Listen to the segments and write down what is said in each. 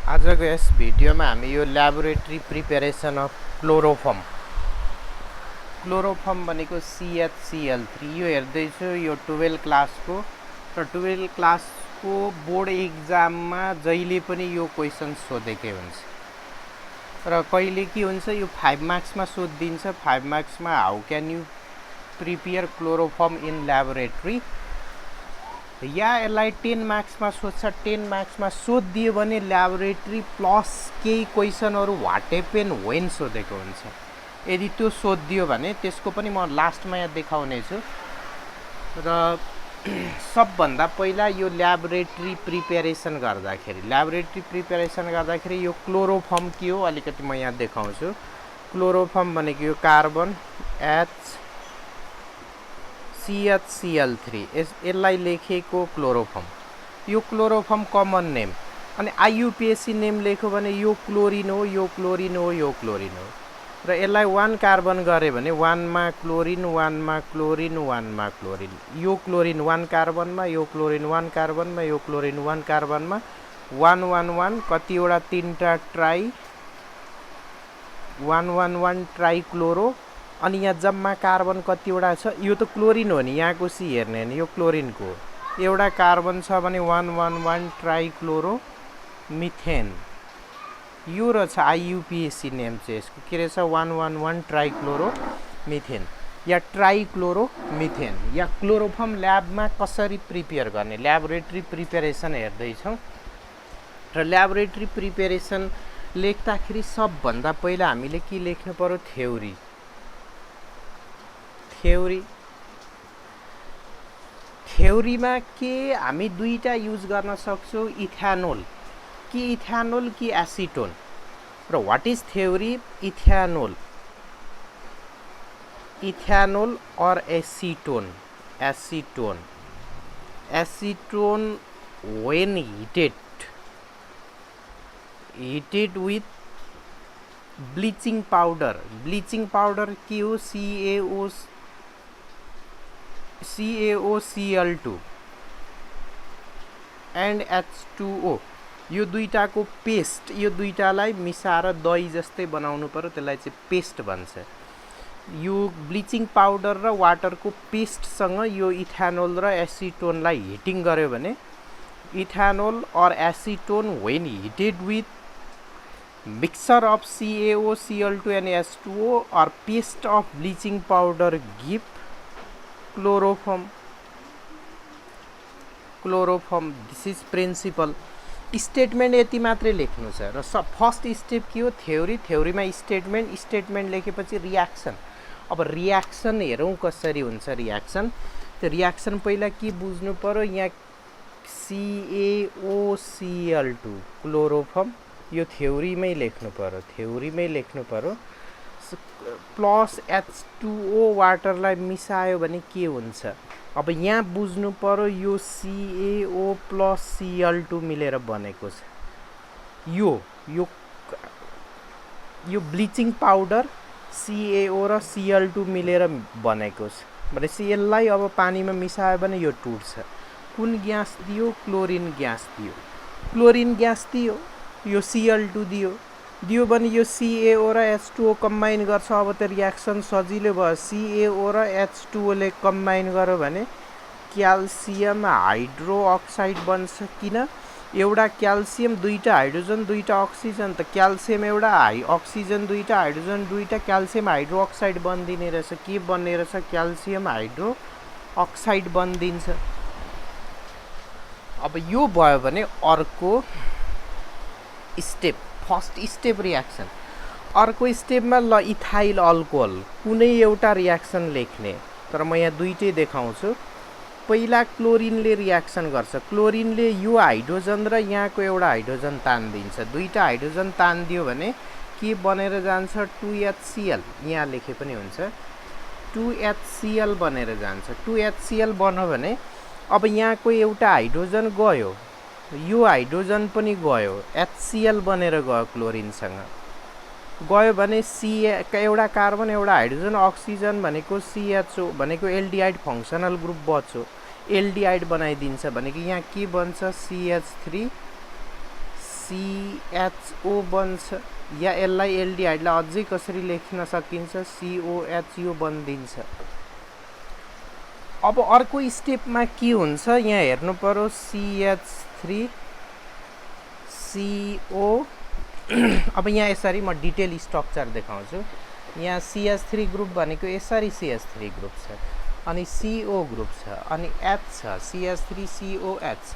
आजको यस भिडियोमा हामी यो ल्याबोरेटरी प्रिपेरेसन अफ क्लोरोफर्म भनेको CHCl3 यो हेर्दैछु यो 12 क्लासको र 12 क्लासको बोर्ड एक्जाममा जहिले पनि यो क्वेसन सोधेकै हुन्छ र कहिले के हुन्छ यो 5 मार्क्समा सोधिदिन्छ 5 मार्क्समा how can you prepare chloroform in laboratory या यसलाई 10 मार्क्समा सोध्छ 10 मार्क्समा सोधिदियो भने ल्याबोरेटरी प्लस केही क्वेसनहरू व्हाट हेपेन व्हेन सोधेको हुन्छ यदि त्यो सोधिदियो भने त्यसको पनि म लास्टमा यहाँ देखाउने छु र सबभन्दा पहिला यो ल्याबोरेटरी प्रिपेरेसन गर्दाखेरि यो क्लोरोफर्म के हो अलिकति म यहाँ देखाउँछु क्लोरोफर्म भनेको यो कार्बन CHCl3 यसलाई लेखेको क्लोरोफर्म यो क्लोरोफर्म कमन नेम अनि IUPAC नेम लेख्यो भने यो क्लोरिन हो यो क्लोरिन हो यो क्लोरिन हो र यसलाई 1 कार्बन गरे भने 1 मा क्लोरिन 1 मा क्लोरिन 1 मा क्लोरिन यो क्लोरिन 1 कार्बनमा यो क्लोरिन 1 कार्बनमा यो क्लोरिन 1 कार्बनमा 1 1 1 कतिवटा तीनटा ट्राई 1 1 1 ट्राई क्लोरो अनि यहाँ जम्मा कार्बन कतिवटा छ यो त क्लोरिन हो नि यहाँको सी हेर्ने नि यो क्लोरिनको एउटा कार्बन छ भने 1 1 1 ट्राई क्लोरो मिथेन यो रहेछ IUPAC नेम चाहिँ यसको के रहेछ 1 1 1 ट्राई क्लोरो मिथेन या ट्राई क्लोरो मिथेन या क्लोरोफर्म ल्याबमा कसरी प्रिपेयर गर्ने ल्याबोरेटरी प्रिपेरेसन हेर्दैछौँ र ल्याबोरेटरी प्रिपेरेसन लेख्दाखेरि सबभन्दा पहिला हामीले के लेख्नु पर्यो थ्योरीमा के हामी दुईटा युज गर्न सक्छौँ इथानोल कि एसिटोन र व्हाट इज थ्योरी इथानोल और acetone when heated with bleaching powder के हो CaOCl2 and H2O यो दुईटाको पेस्ट यो दुईटालाई मिसाएर दही जस्तै बनाउनु पर्यो त्यसलाई चाहिँ पेस्ट भन्छ यो ब्लिचिङ पाउडर र वाटरको पेस्टसँग यो इथानोल र एसिटोनलाई हिटिङ गर्यो भने इथानोल और acetone when heated with mixture of CaOCl2 and H2O or paste of bleaching powder give chloroform this is principle statement यति मात्रै लेख्नु छ र फर्स्ट स्टेप के हो थ्योरीमा स्टेटमेन्ट लेखेपछि रियाक्सन अब रियाक्सन हेरौँ कसरी हुन्छ रियाक्सन त्यो रियाक्सन पहिला के बुझ्नु पर्यो यहाँ CaOCl2 क्लोरोफर्म यो थ्योरीमै लेख्नु पर्यो प्लस H2O वाटरलाई मिसायो भने के हुन्छ अब यहाँ बुझ्नु पर्यो यो CaO प्लस Cl2 मिलेर बनेको छ यो ब्लिचिङ पाउडर CaO र Cl2 मिलेर बनेको छ भनेपछि यसलाई अब पानीमा मिसायो भने यो टुट्छ कुन ग्यास दियो क्लोरिन ग्यास दियो यो Cl2 दियो भने यो CaO र H2O कम्बाइन गर्छ अब त रियाक्सन सजिलो भयो CaO र H2O ले कम्बाइन गर्यो भने क्याल्सियम हाइड्रोक्साइड बन्छ किन एउटा क्याल्सियम दुईटा हाइड्रोजन दुईटा अक्सिजन त क्याल्सियम एउटा अक्सिजन दुईटा हाइड्रोजन दुईटा क्याल्सियम हाइड्रोक्साइड बनिदिने रहेछ के बन्ने रहेछ क्याल्सियम हाइड्रोक्साइड बनिदिन्छ अब यो भयो भने अर्को स्टेप फर्स्ट स्टेप रियाक्सन अर्को स्टेपमा ल इथाइल अल्कोहल कुनै एउटा रियाक्सन लेख्ने तर म यहाँ दुईटै देखाउँछु पहिला क्लोरिनले रियाक्सन गर्छ क्लोरिनले यो हाइड्रोजन र यहाँको एउटा हाइड्रोजन तान्दिन्छ दुईटा हाइड्रोजन तान्दियो भने के बनेर जान्छ 2HCl यहाँ लेखे पनि हुन्छ 2HCl बनेर जान्छ 2HCl बन्यो भने अब यहाँको एउटा हाइड्रोजन गयो यो हाइड्रोजन पनि गयो HCl बनेर गयो क्लोरिनसँग गयो भने एउटा कार्बन एउटा हाइड्रोजन अक्सिजन भनेको CHO भनेको एल्डिहाइड फङ्सनल ग्रुप बच्यो एल्डिहाइड बनाइदिन्छ भनेको यहाँ के बन्छ CH3 CHO बन्छ या यसलाई एल्डिहाइडलाई अझै कसरी लेख्न सकिन्छ COH यो बनिदिन्छ। अब अर्को स्टेपमा के हुन्छ यहाँ हेर्नु पर्यो CH3 CO अब यहाँ यसरी म डिटेल स्ट्रक्चर देखाउँछु। यहाँ CH3 ग्रुप भनेको यसरी CH3 ग्रुप छ अनि CO ग्रुप छ अनि H छ CH3 COH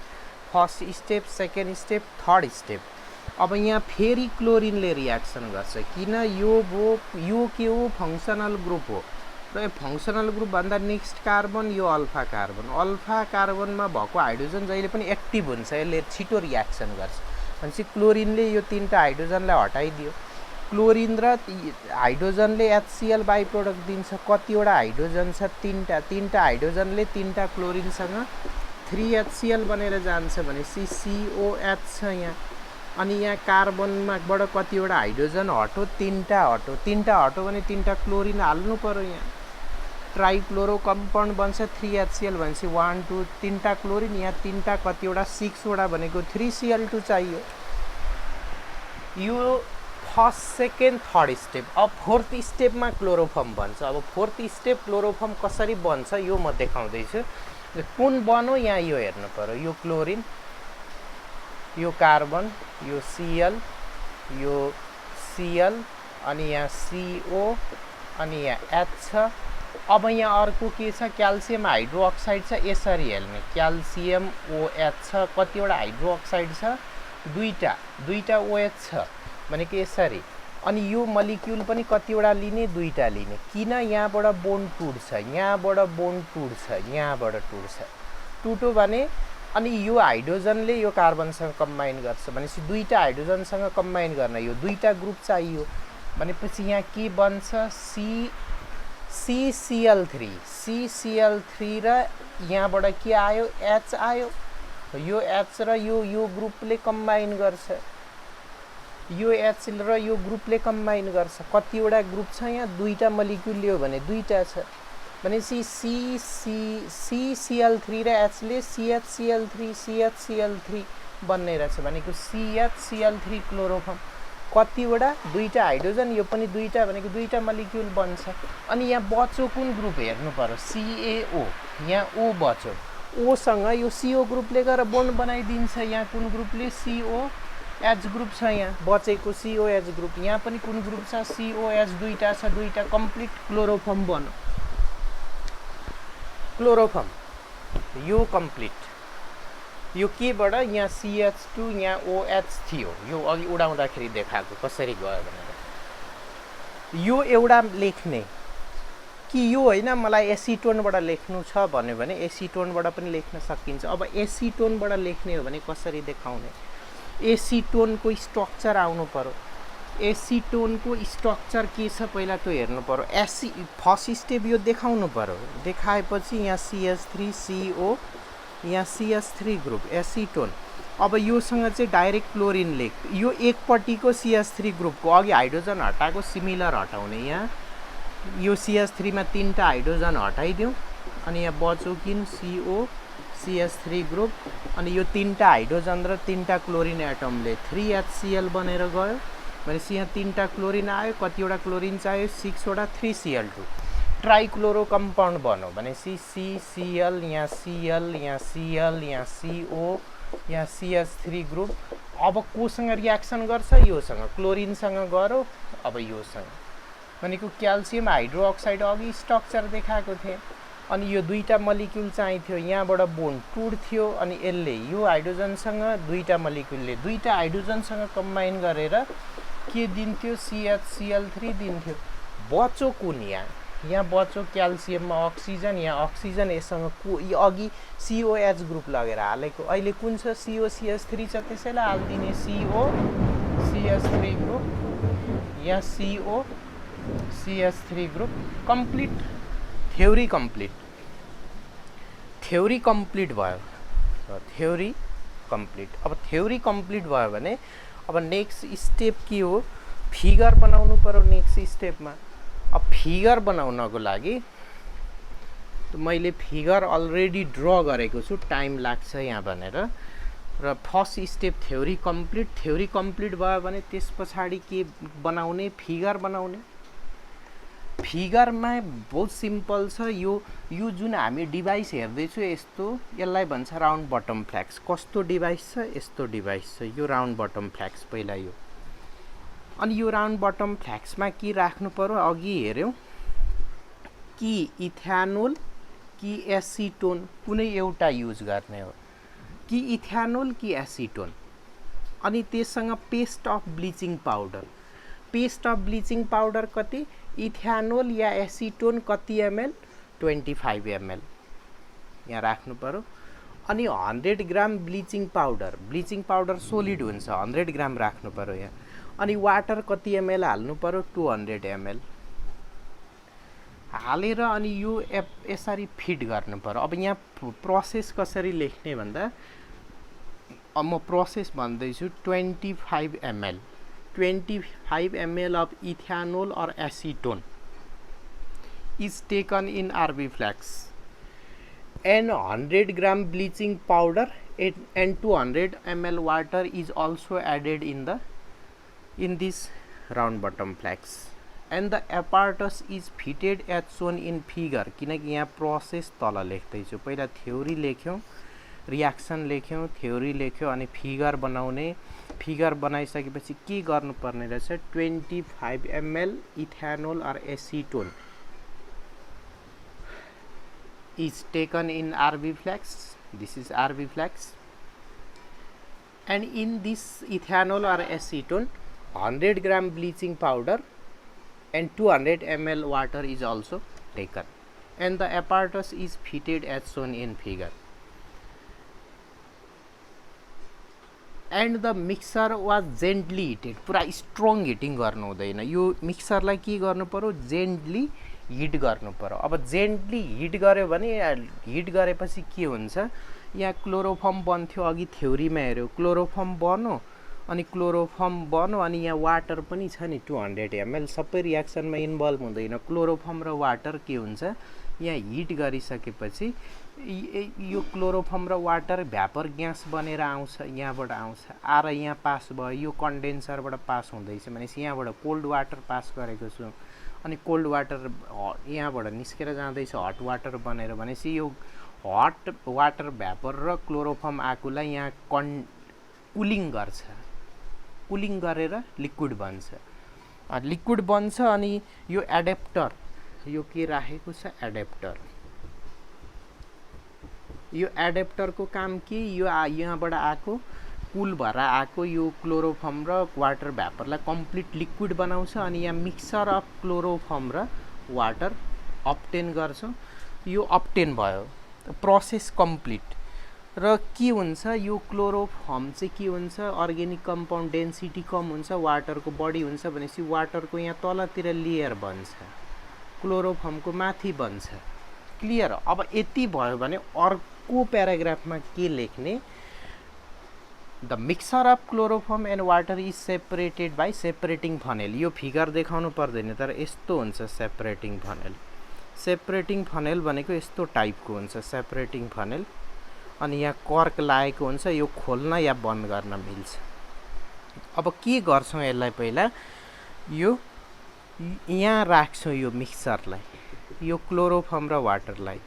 first step second step third step. अब यहाँ फेरि क्लोरिनले रियाक्सन गर्छ किन यो के हो फङ्सनल ग्रुप हो र यो फङ्सनल ग्रुप भन्दा नेक्स्ट कार्बन यो अल्फा कार्बनमा भएको हाइड्रोजन जहिले पनि एक्टिभ हुन्छ यसले छिटो रियाक्सन गर्छ भनेपछि क्लोरिनले यो तीनटा हाइड्रोजनलाई हटाइदियो। क्लोरिन र हाइड्रोजनले HCl बाई प्रोडक्ट दिन्छ। कतिवटा हाइड्रोजन छ तीनटा हाइड्रोजनले तीनटा क्लोरिनसँग 3HCl बनेर जान्छ भनेपछि COH छ यहाँ अनि यहाँ कार्बनमाबाट कतिवटा हाइड्रोजन हटो तीनटा हटो भने तीनटा क्लोरिन हाल्नु पर्यो। यहाँ ट्राइक्लोरो कम्पाउन्ड बन्छ 3HCl भनेपछि 1 2 तीनटा क्लोरिन यहाँ तीनटा कतिवटा 6 वटा भनेको 3Cl2 चाहियो। यो फर्स्ट सेकेन्ड थर्ड स्टेप। अब फोर्थ स्टेपमा क्लोरोफर्म बन्छ। अब फोर्थ स्टेप क्लोरोफर्म कसरी बन्छ यो म देखाउँदैछु। कुन बनो यहाँ यो हेर्नु पर्यो यो क्लोरिन यो कार्बन यो Cl यो Cl अनि यहाँ CO अनि यहाँ H छ। अब यहाँ अर्को के छ क्याल्सियम हाइड्रोअक्साइड छ। यसरी हेर्ने क्याल्सियम OH छ कतिवटा हाइड्रोअक्साइड छ दुईटा OH छ भनेको यसरी अनि यो मलिक्युल पनि कतिवटा लिने दुईटा लिने किन यहाँबाट बोन्ड टुट्छ टुटो भने अनि यो हाइड्रोजनले यो कार्बनसँग कम्बाइन गर्छ भनेपछि दुईटा हाइड्रोजनसँग कम्बाइन गर्न यो दुईटा ग्रुप चाहियो भनेपछि यहाँ के बन्छ CCl3 र यहाँबाट के आयो H आयो। यो H र यो ग्रुपले कम्बाइन गर्छ यो H र यो ग्रुपले कम्बाइन गर्छ। कतिवटा ग्रुप छ यहाँ दुईटा मलिक्युल लियो भने दुईटा छ भनेपछि CCl3 र H ले CHCl3 बन्ने रहेछ भनेको CHCl3 क्लोरोफर्म। कतिवटा दुईटा हाइड्रोजन यो पनि दुईटा भनेको दुईटा मलिक्युल बन्छ। अनि यहाँ बच्यो कुन ग्रुप हेर्नु पर्यो CaO यहाँ O बच्यो O सँग यो CO ग्रुपले गएर बोन्ड बनाइदिन्छ। यहाँ कुन ग्रुपले COH ग्रुप छ यहाँ बचेको COH ग्रुप यहाँ पनि कुन ग्रुप छ COH दुईटा छ दुईटा कम्प्लिट क्लोरोफर्म बन्यो। क्लोरोफर्म यो कम्प्लिट यो केबाट यहाँ CH2 यहाँ OH थियो यो अघि उडाउँदाखेरि देखाएको कसरी गयो भनेर यो एउटा लेख्ने कि यो होइन मलाई एसिटोनबाट लेख्नु छ भन्यो भने एसिटोनबाट पनि लेख्न सकिन्छ। अब एसिटोनबाट लेख्ने हो भने कसरी देखाउने एसिटोनको स्ट्रक्चर आउनु पर्यो। एसिटोनको स्ट्रक्चर के छ पहिला त्यो हेर्नु पर्यो। फर्स्ट स्टेप यो देखाउनु पर्यो। देखाएपछि यहाँ CH3CO यहाँ CH3 ग्रुप एसिटोन। अब योसँग चाहिँ डाइरेक्ट क्लोरिन लेख यो एकपट्टिको CH3 ग्रुपको अघि हाइड्रोजन हटाएको सिमिलर हटाउने यहाँ यो CH3 मा तीनटा हाइड्रोजन हटाइदिउँ अनि यहाँ बच्यो किन CO CH3 ग्रुप अनि यो तीनटा हाइड्रोजन र तीनटा क्लोरिन एटमले 3HCl बनेर गयो भनेपछि यहाँ तीनटा क्लोरिन आयो कतिवटा क्लोरिन चाहियो 6 वटा 3Cl2 ट्राइक्लोरो कम्पाउन्ड बन्यो भनेपछि CCl यहाँ Cl यहाँ Cl यहाँ CO यहाँ CH3 ग्रुप। अब कोसँग रियाक्सन गर्छ योसँग क्लोरिनसँग गरो। अब योसँग भनेको क्याल्सियम हाइड्रोअक्साइड अघि स्ट्रक्चर देखाएको थिएँ अनि यो दुईटा मलिक्युल चाहिन्थ्यो यहाँबाट बोन्ड टुट्थ्यो अनि यसले यो हाइड्रोजनसँग दुईटा मलिक्युलले दुईटा हाइड्रोजनसँग कम्बाइन गरेर के दिन्थ्यो CHCl3 दिन्थ्यो। बच्यो कुन यहाँ बच्यो क्याल्सियममा अक्सिजन यहाँ अक्सिजन यससँग अघि COH ग्रुप लगेर हालेको अहिले कुन छ COCH3 छ त्यसैलाई हालिदिने COCH3 ग्रुप यहाँ COCH3 group complete theory complete भयो। Theory complete. अब थ्योरी कम्प्लिट भयो भने अब नेक्स्ट स्टेप के हो फिगर बनाउनु पर्यो। नेक्स्ट स्टेपमा अब फिगर बनाउनको लागि मैले फिगर अलरेडी ड्र गरेको छु टाइम लाग्छ यहाँ भनेर र फर्स्ट स्टेप थ्योरी कम्प्लिट भयो भने त्यस पछाडि के बनाउने, फिगर बनाउने। फिगरमा बहुत सिम्पल छ। यो जुन हामी डिभाइस हेर्दैछु यस्तो, यसलाई भन्छ राउन्ड बटम फ्ल्याक्स। कस्तो डिभाइस छ? यस्तो डिभाइस छ, यो राउन्ड बटम फ्ल्याक्स पहिला यो। अनि यो राउन्ड बटम फ्ल्याक्समा के राख्नु पर्यो? अघि हेऱ्यौँ कि इथेनोल कि एसिटोन कुनै एउटा युज गर्ने हो, कि इथेनोल कि एसिटोन। अनि त्यससँग paste of bleaching powder. Paste of bleaching powder कति? इथेनोल या एसिटोन कति एमएल? 25 एमएल यहाँ राख्नु पर्यो। अनि 100 ग्राम ब्लिचिङ पाउडर सोलिड हुन्छ, 100 ग्राम राख्नु पर्यो यहाँ। अनि वाटर कति एमएल हाल्नु पर्यो? 200 एमएल हालेर अनि यो यसरी फिट गर्नु पर्यो। अब यहाँ प्रोसेस कसरी लेख्ने भन्दा, अब म प्रोसेस भन्दैछु। 25 ml 25 ml of ethanol or acetone is taken in RB flask, and 100 gram bleaching powder and 200 ml water is also added in this round bottom flask, and the apparatus is fitted as shown in figure। किनकि यहाँ process तल लेख्दैछु, पहिला theory लेख्यौँ, reaction लेख्यौँ, theory लेख्यौँ, अनि figure बनाउने। Figure बनाइसकेपछि के गर्नुपर्ने रहेछ? 25 ml ethanol or acetone is taken in RB flask. This is RB flask, and in this ethanol or acetone 100 gram bleaching powder and 200 ml water is also taken, and the apparatus is fitted as shown in figure, and the mixer was gently heated। पुरा strong heating गर्नु हुँदैन, यो मिक्सरलाई के गर्नु पर्यो? Gently hit गर्नु पर्यो। अब जेन्टली हिट गर्यो भने, हिट गरेपछि के हुन्छ? यहाँ क्लोरोफर्म बन्थ्यो, अघि थ्योरीमा हेऱ्यो, क्लोरोफर्म बन्यो, अनि क्लोरोफर्म बन्यो, अनि यहाँ वाटर पनि छ नि 200 ml। सबै रियाक्सनमा इन्भल्भ हुँदैन। क्लोरोफर्म र वाटर के हुन्छ? यहाँ हिट गरिसकेपछि यो क्लोरोफर्म र वाटर भ्यापर ग्यास बनेर आउँछ, यहाँबाट आउँछ, आएर यहाँ पास भयो, यो कन्डेन्सरबाट पास हुँदैछ भनेपछि यहाँबाट कोल्ड वाटर पास गरेको छु, अनि कोल्ड वाटर यहाँबाट निस्केर जाँदैछ हट वाटर बनेर, भनेपछि यो हट वाटर भ्यापर र क्लोरोफर्म आएकोलाई यहाँ कुलिङ गर्छ, कुलिङ गरेर लिक्विड बन्छ। लिक्विड बन्छ अनि यो एडेप्टर, यो के राखेको छ? एडेप्टर। यो एडेप्टरको काम के? यो यहाँबाट आएको कुल भएर आएको यो क्लोरोफर्म र वाटर भ्यापरलाई कम्प्लिट लिक्विड बनाउँछ, अनि यहाँ मिक्सर अफ क्लोरोफर्म र वाटर अप्टेन गर्छ। यो अप्टेन भयो, प्रोसेस कम्प्लिट। र के हुन्छ? यो क्लोरोफर्म चाहिँ के हुन्छ? अर्ग्यानिक कम्पाउन्ड डेन्सिटी कम हुन्छ, वाटरको बढी हुन्छ भनेपछि वाटरको यहाँ तलतिर लेयर बन्छ, क्लोरोफर्मको माथि बन्छ। क्लियर? अब यति भयो भने अर्को प्याराग्राफमा के लेख्ने? The mixer of chloroform and water is separated by separating funnel. यो फिगर देखाउनु पर्दैन, तर यस्तो हुन्छ सेपरेटिङ फनेल। सेपरेटिङ फनेल भनेको यस्तो टाइपको हुन्छ सेपरेटिङ फनेल, अनि यहाँ कर्क लागेको हुन्छ, यो खोल्न या बन्द गर्न मिल्छ। अब के गर्छौँ यसलाई? पहिला यो यहाँ राख्छौँ यो मिक्सरलाई, यो क्लोरोफर्म र वाटरलाई,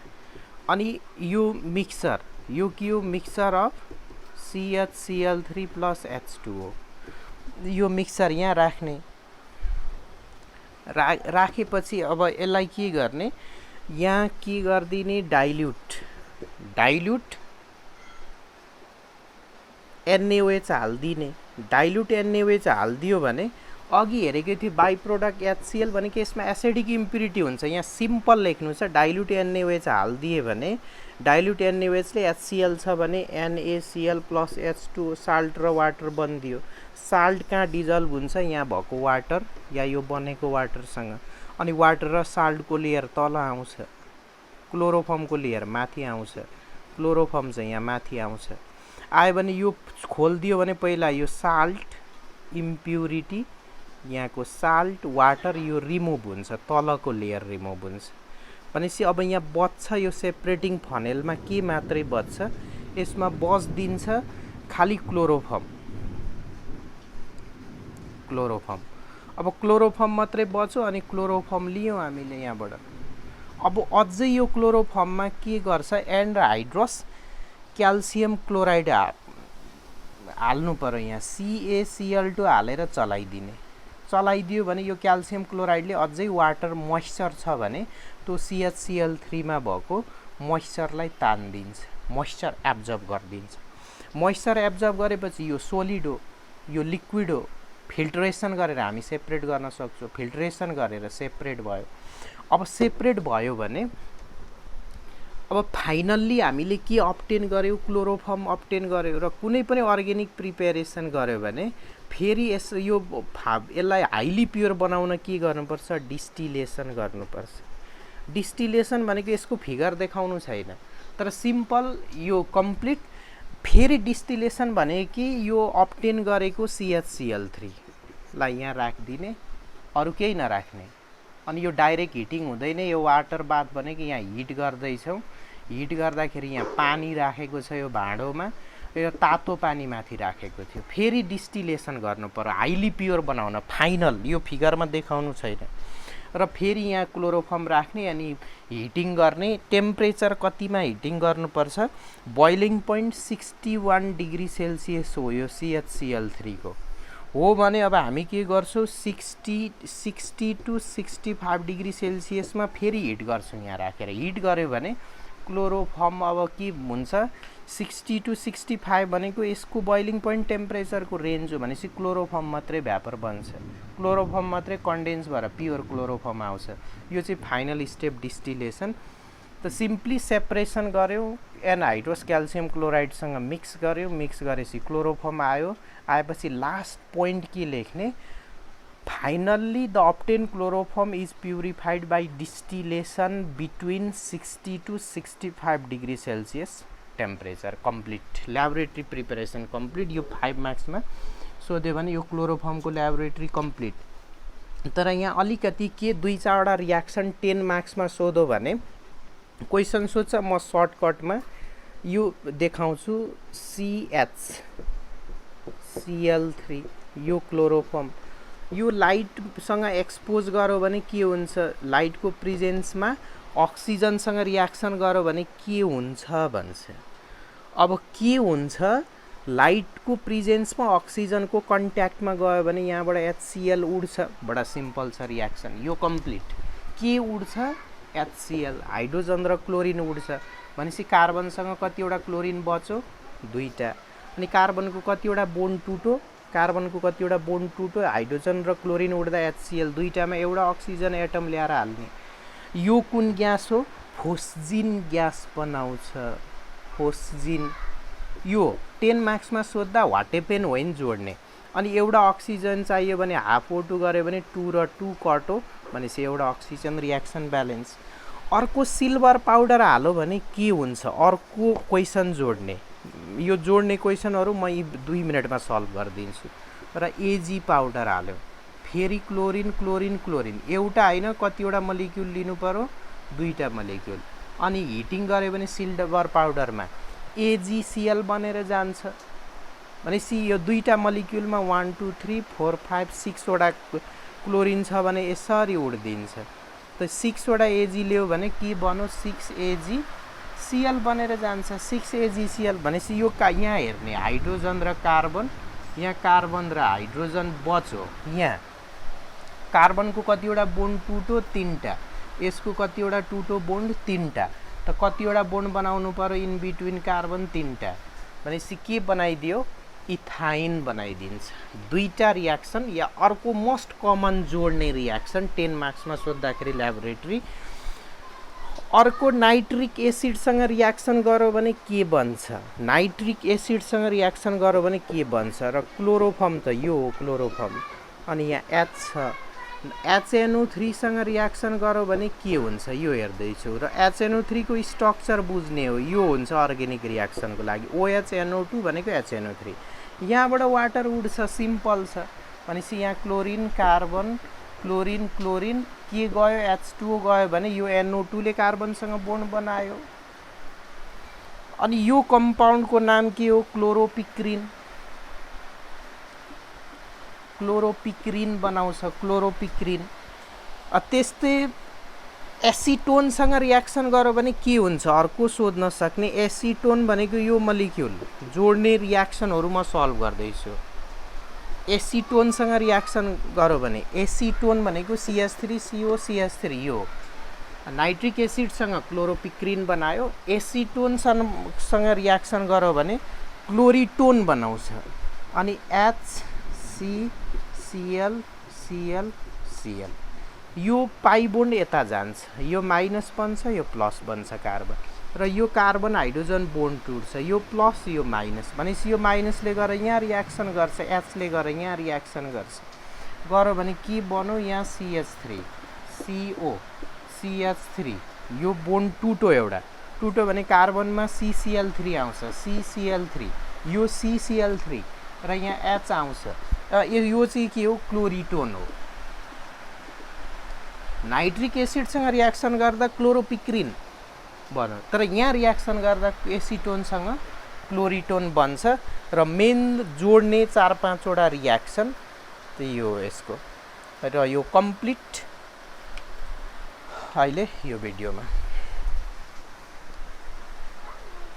अनि यो मिक्सर, यो के हो? Mixer of CHCl3 + H2O। यो मिक्सर यहाँ राख्ने, राखेपछि अब यसलाई के गर्ने? यहाँ के गरिदिने? डाइल्युट NaOH हालिदिने। डाइल्युट NaOH हालिदियो भने अघि हेरेकै थियो बाई प्रोडक्ट HCl भनेको यसमा एसिडिक इम्प्युरिटी हुन्छ, यहाँ सिम्पल लेख्नु छ। डाइल्युट NaOH हालिदिए भने डाइल्युट NaOH ले HCl छ भने NaCl + H2O साल्ट र वाटर बनिदियो। साल्ट कहाँ डिजल्भ हुन्छ? यहाँ भएको वाटर या यो बनेको वाटरसँग, अनि वाटर र साल्टको लेयर तल आउँछ, क्लोरोफर्मको लेयर माथि आउँछ, क्लोरोफर्म चाहिँ यहाँ माथि आउँछ। आयो भने यो खोलिदियो भने पहिला यो साल्ट इम्प्युरिटी, यहाँको साल्ट वाटर यो रिमुभ हुन्छ, तलको लेयर रिमुभ हुन्छ भनेपछि अब यहाँ बच्छ यो सेपरेटिङ फनेलमा के मात्रै बच्छ? यसमा बच्दिन्छ खाली क्लोरोफर्म अब क्लोरोफर्म मात्रै बच्यो अनि क्लोरोफर्म लियौँ हामीले यहाँबाट। अब अझै यो क्लोरोफर्ममा के गर्छ एन्हाइड्रस क्याल्सियम क्लोराइड हाल्नु पर्यो। यहाँ CaCl2 हालेर चलाइदियो भने यो क्याल्सियम क्लोराइडले अझै वाटर मोइस्चर छ भने त्यो CaCl3 मा भएको मोइस्चरलाई तान्दिन्छ, मोइस्चर एब्जर्ब गरिदिन्छ। मोइस्चर एब्जर्ब गरेपछि यो सोलिड हो यो लिक्विड हो, फिल्ट्रेसन गरेर हामी सेपरेट गर्न सक्छौँ। फिल्ट्रेसन गरेर सेपरेट भयो। अब सेपरेट भयो भने अब फाइनल्ली हामीले के अब्टेन गर्यो क्लोरोफर्म अब्टेन गर्यो र कुनै पनि अर्ग्यानिक प्रिपेरेसन गर्यो भने फेरि यसलाई हाइली प्योर बनाउन के गर्नुपर्छ डिस्टिलेसन गर्नुपर्छ। डिस्टिलेसन भनेको यसको फिगर देखाउनु छैन तर सिम्पल यो कम्प्लिट। फेरि डिस्टिलेसन भने कि यो अब्टेन गरेको CaCl3 लाई यहाँ राखिदिने अरू केही नराख्ने अनि यो डाइरेक्ट हिटिङ हुँदैन। यो वाटर बाथ भनेको यहाँ हिट गर्दैछौँ, हिट गर्दाखेरि यहाँ पानी राखेको छ यो भाँडोमा, यो तातो पानी माथि राखेको थियो। फेरि डिस्टिलेसन गर्नु पर्यो हाइली प्योर बनाउन फाइनल, यो फिगरमा देखाउनु छैन। र फेरि यहाँ क्लोरोफर्म राख्ने अनि हिटिङ गर्ने। टेम्परेचर कतिमा हिटिङ गर्नुपर्छ बोइलिङ पोइन्ट 61 डिग्री सेल्सियस हो यो CaCl3 को हो भने अब हामी के गर्छौँ 60 to 65 डिग्री सेल्सियसमा फेरि हिट गर्छौँ। यहाँ राखेर हिट गर्यो भने क्लोरोफर्म अब के हुन्छ 60 to 65 भनेको यसको बोइलिङ पोइन्ट टेम्परेचरको रेन्ज हो भनेपछि क्लोरोफर्म मात्रै भ्यापर बन्छ, क्लोरोफर्म मात्रै कन्डेन्स भएर प्योर क्लोरोफर्म आउँछ। यो चाहिँ फाइनल स्टेप डिस्टिलेसन। त सिम्पली सेपरेसन गर्यो एनहाइड्रस क्याल्सियम क्लोराइडसँग मिक्स गर्यो, मिक्स गरेपछि क्लोरोफर्म आयो। आएपछि लास्ट पोइन्ट के लेख्ने finally the obtain chloroform is purified by distillation between 60 to 65 degree Celsius temperature. Complete laboratory preparation complete. यो 5 मार्क्समा सोध्यो भने यो क्लोरोफर्मको ल्याबोरेटरी कम्प्लिट। तर यहाँ अलिकति के 2-4वटा रियाक्सन 10 मार्क्समा सोध्यो भने क्वेसन सोध्छ म सर्टकटमा यो देखाउँछु। CaCl3 यो क्लोरोफर्म यो लाइटसँग एक्सपोज गर्यो भने के हुन्छ, लाइटको प्रेजेन्समा अक्सिजनसँग रियाक्सन गर्यो भने के हुन्छ भन्छ। अब के हुन्छ लाइटको प्रेजेन्समा अक्सिजनको कन्ट्याक्टमा गयो भने यहाँबाट HCl उड्छ। बडा सिम्पल छ रियाक्सन यो कम्प्लिट। के उड्छ HCl हाइड्रोजन र क्लोरिन उड्छ भनेपछि कार्बनसँग कतिवटा क्लोरिन बच्यो 2टा अनि कार्बनको कतिवटा बोन्ड टुट्यो, कार्बनको कतिवटा बोन्ड टुट्यो, हाइड्रोजन र क्लोरिन उड्दा HCl 2टामा एउटा अक्सिजन एटम ल्याएर हाल्ने। यो कुन ग्यास हो फोस्जिन ग्यास बनाउँछ। फोस्जिन यो 10 मार्क्समा सोध्दा वाटेपेन होइन जोड्ने। अनि एउटा अक्सिजन चाहियो भने हाफ O2 गऱ्यो भने 2 र 2 कट हो भनेपछि एउटा अक्सिजन रियाक्सन ब्यालेन्स। अर्को सिल्भर पाउडर हाल्यो भने के हुन्छ अर्को क्वेसन जोड्ने। यो जोड्ने क्वेसनहरू म 2 मिनटमा सल्भ गरिदिन्छु। र Ag पाउडर हाल्यो फेरि क्लोरिन क्लोरिन क्लोरिन एउटा होइन कतिवटा मलिक्युल लिनु पर्यो 2टा मलिक्युल अनि हिटिङ गर्यो भने सिल्भर पाउडरमा AgCl बनेर जान्छ भनेपछि यो 2टा मलिक्युलमा 1 2 3 4 5 6वटा क्लोरिन छ भने यसरी उड्दिन्छ। त 6वटा Ag ल्यायो भने के बन्यो 6AgCl बनेर जान्छ। 6AgCl भनेपछि यो यहाँ हेर्ने हाइड्रोजन र कार्बन, यहाँ कार्बन र हाइड्रोजन बच्यो। यहाँ कार्बनको कतिवटा बोन्ड टुट्यो 3टा, यसको कतिवटा टुट्यो बोन्ड 3टा। त कतिवटा बोन्ड बनाउनु पर्यो इन बिट्विन कार्बन 3टा भनेपछि के बनाइदियो इथाइन बनाइदिन्छ। 2टा रियाक्सन या अर्को मोस्ट कमन जोड्ने रियाक्सन 10 मार्क्समा सोद्धाखेरि ल्याबोरेटरी। अर्को नाइट्रिक एसिडसँग रियाक्सन गर्यो भने के बन्छ, नाइट्रिक एसिडसँग रियाक्सन गर्यो भने के बन्छ र क्लोरोफर्म त यो हो क्लोरोफर्म। अनि यहाँ H छ HNO3 सँग रियाक्सन गर्यो भने के हुन्छ यो हेर्दैछु र HNO3 को स्ट्रक्चर बुझ्ने हो। यो हुन्छ अर्ग्यानिक रियाक्सनको लागि OHNO2 भनेको HNO3। यहाँबाट वाटर उड्छ सिम्पल छ भनेपछि यहाँ क्लोरिन कार्बन क्लोरिन क्लोरिन के गयो H2O गयो भने यो NO2 ले कार्बनसँग बोन्ड बनायो। अनि यो कम्पाउन्डको नाम के हो? क्लोरोपिक्रिन। क्लोरोपिक्रिन बनाउँछ, क्लोरोपिक्रिन। त्यस्तै एसिटोनसँग रियाक्सन गर्यो भने के हुन्छ अर्को सोध्न सक्ने। एसिटोन भनेको यो मलिक्युल जोड्ने रियाक्सनहरू म सल्भ गर्दैछु। एसिटोनसँग रियाक्सन गर्यो भने एसिटोन भनेको CH3CO CH3 यो नाइट्रिक एसिडसँग क्लोरोपिक्रिन बनायो। एसिटोनसँग रियाक्सन गर्यो भने क्लोरिटोन बनाउँछ। अनि HCCl यो पाई बोन्ड यता जान्छ, यो माइनस बन्छ, यो प्लस बन्छ कार्बन, र यो कार्बन हाइड्रोजन बोन्ड टुट्छ, यो प्लस यो माइनस। भनेपछि यो माइनसले गएर यहाँ रियाक्सन गर्छ, एचले गएर यहाँ रियाक्सन गर्छ, गर्यो भने के बन्यो? यहाँ CH3 CO CH3 यो बोन्ड टुट्यो, एउटा टुट्यो भने कार्बनमा CCl3 आउँछ, CCl3 यो CCl3 र यहाँ H आउँछ। यो चाहिँ के हो? क्लोरिटोन हो। नाइट्रिक एसिडसँग रियाक्सन गर्दा क्लोरोपिक्रिन बन्यो, तर यहाँ रियाक्सन गर्दा एसिटोनसँग क्लोरिटोन बन्छ। र मेन जोड्ने 4-5 वटा रियाक्सन त्यही हो यसको। र यो कम्प्लिट अहिले यो भिडियोमा